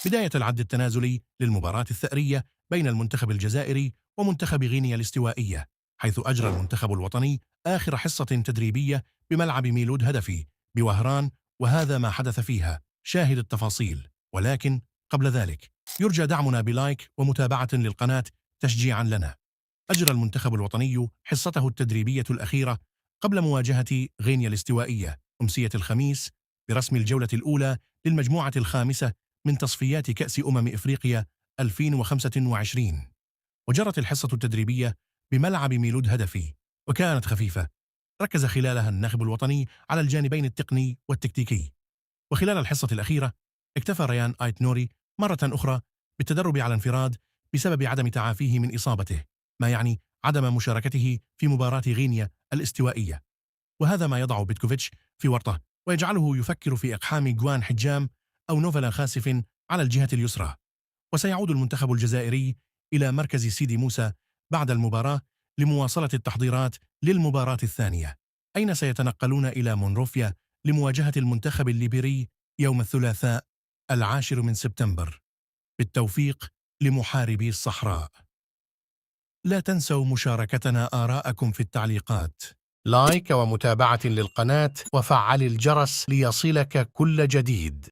بداية العد التنازلي للمباراة الثأرية بين المنتخب الجزائري ومنتخب غينيا الاستوائية، حيث أجرى المنتخب الوطني آخر حصة تدريبية بملعب ميلود هدفي بوهران، وهذا ما حدث فيها. شاهد التفاصيل. ولكن قبل ذلك يرجى دعمنا بلايك ومتابعة للقناة تشجيعا لنا. أجرى المنتخب الوطني حصته التدريبية الأخيرة قبل مواجهة غينيا الاستوائية أمسية الخميس برسم الجولة الأولى للمجموعة الخامسة من تصفيات كأس إفريقيا 2025. وجرت الحصة التدريبية بملعب ميلود هدفي، وكانت خفيفة ركز خلالها الناخب الوطني على الجانبين التقني والتكتيكي. وخلال الحصة الأخيرة اكتفى ريان آيت نوري مرة أخرى بالتدرب على انفراد بسبب عدم تعافيه من إصابته، ما يعني عدم مشاركته في مباراة غينيا الاستوائية، وهذا ما يضع بيتكوفيتش في ورطة ويجعله يفكر في إقحام جوان حجام أو نوفلا خاسف على الجهة اليسرى. وسيعود المنتخب الجزائري إلى مركز سيدي موسى بعد المباراة لمواصلة التحضيرات للمباراة الثانية، أين سيتنقلون إلى مونروفيا لمواجهة المنتخب الليبيري يوم الثلاثاء 10 سبتمبر. بالتوفيق لمحاربي الصحراء. لا تنسوا مشاركتنا آراءكم في التعليقات، لايك ومتابعة للقناة وفعل الجرس ليصلك كل جديد.